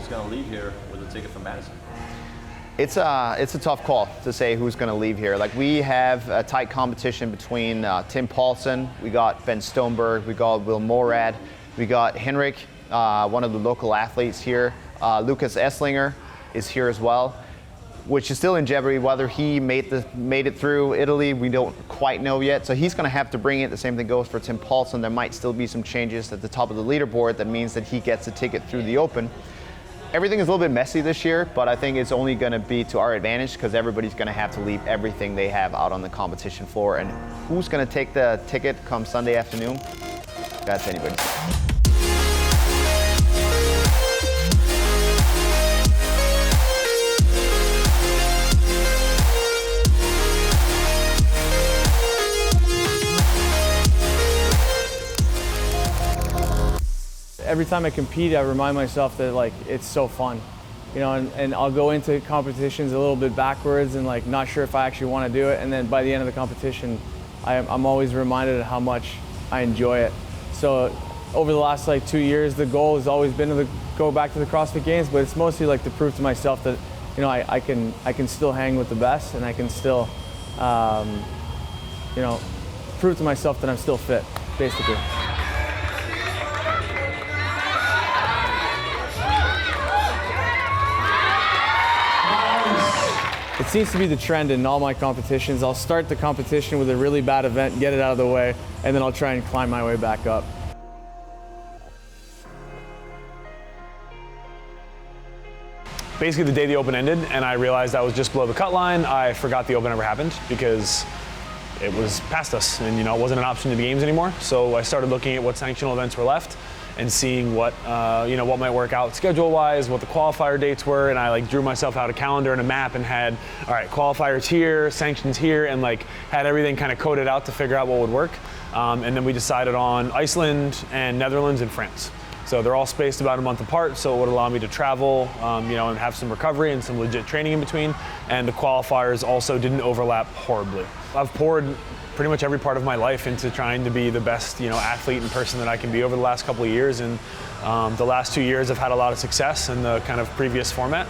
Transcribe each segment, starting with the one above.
who's going to leave here with a ticket from Madison? It's a tough call to say who's going to leave here. Like, we have a tight competition between Tim Paulson, we got Ben Stoneberg, we got Will Morad, we got Henrik, one of the local athletes here. Lucas Esslinger is here as well, which is still in jeopardy. Whether he made it through Italy, we don't quite know yet. So he's going to have to bring it. The same thing goes for Tim Paulson. There might still be some changes at the top of the leaderboard. That means that he gets a ticket through the Open. Everything is a little bit messy this year, but I think it's only going to be to our advantage because everybody's going to have to leave everything they have out on the competition floor. And who's going to take the ticket come Sunday afternoon? That's anybody's. Every time I compete, I remind myself that like it's so fun, you know, and I'll go into competitions a little bit backwards and like not sure if I actually want to do it, and then by the end of the competition, I'm always reminded of how much I enjoy it. So over the last like 2 years, the goal has always been to go back to the CrossFit Games, but it's mostly like to prove to myself that, you know, I can still hang with the best, and I can still, you know, prove to myself that I'm still fit, basically. It seems to be the trend in all my competitions. I'll start the competition with a really bad event, get it out of the way, and then I'll try and climb my way back up. Basically, the day the Open ended and I realized I was just below the cut line, I forgot the Open ever happened because it was past us and, you know, it wasn't an option to the games anymore. So I started looking at what sanctional events were left and seeing what, you know, what might work out schedule-wise, what the qualifier dates were, and I like drew myself out a calendar and a map and had, all right, qualifiers here, sanctions here, and like had everything kind of coded out to figure out what would work. And then we decided on Iceland and Netherlands and France. So they're all spaced about a month apart, so it would allow me to travel, you know, and have some recovery and some legit training in between. And the qualifiers also didn't overlap horribly. I've poured pretty much every part of my life into trying to be the best, you know, athlete and person that I can be over the last couple of years. And the last 2 years I've had a lot of success in the kind of previous format.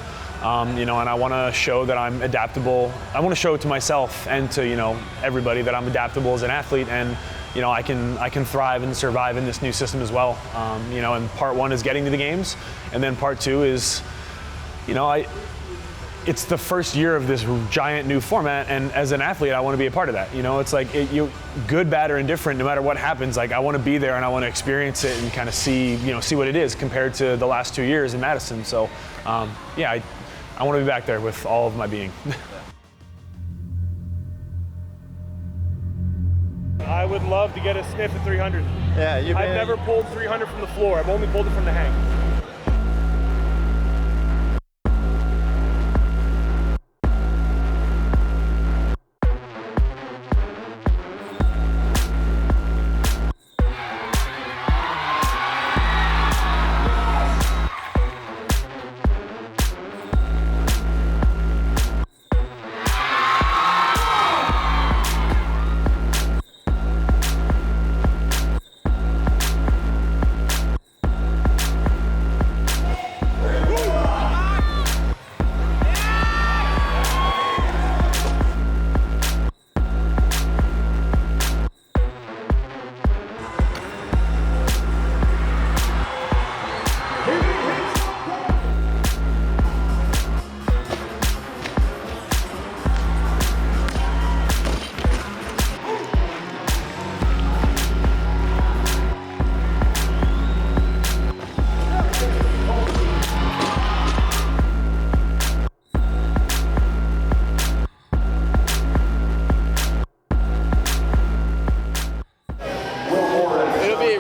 You know, and I want to show that I'm adaptable. I want to show to myself and to, you know, everybody that I'm adaptable as an athlete, and you know, I can thrive and survive in this new system as well. You know, and part one is getting to the games, and then part two is, you know, it's the first year of this giant new format, and as an athlete, I want to be a part of that. You know, it's like you good, bad, or indifferent, no matter what happens. Like I want to be there and I want to experience it and kind of see, you know, see what it is compared to the last 2 years in Madison. So, yeah, I want to be back there with all of my being. I would love to get a sniff at 300. Yeah, I've never pulled 300 from the floor. I've only pulled it from the hang.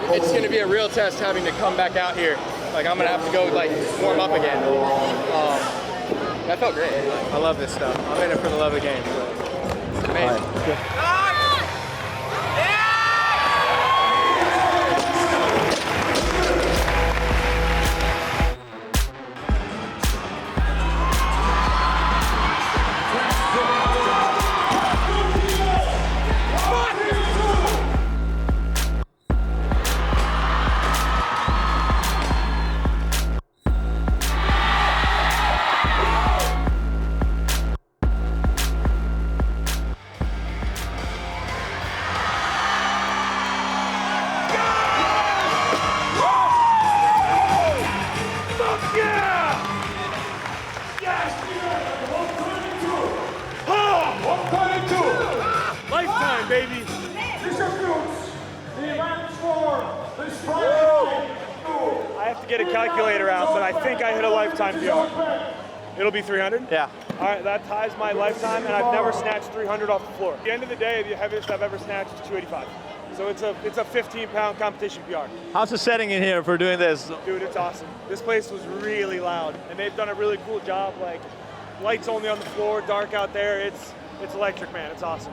It's going to be a real test having to come back out here. Like I'm going to have to go like warm up again. That felt great. I love this stuff. I'm in it for the love of the game. So it's amazing. I have to get a calculator out, but I think I hit a lifetime PR. It'll be 300? Yeah. All right, that ties my lifetime, and I've never snatched 300 off the floor. At the end of the day, the heaviest I've ever snatched is 285. So it's a 15-pound competition PR. How's the setting in here for doing this? Dude, it's awesome. This place was really loud, and they've done a really cool job. Like, lights only on the floor, dark out there. It's electric, man. It's awesome.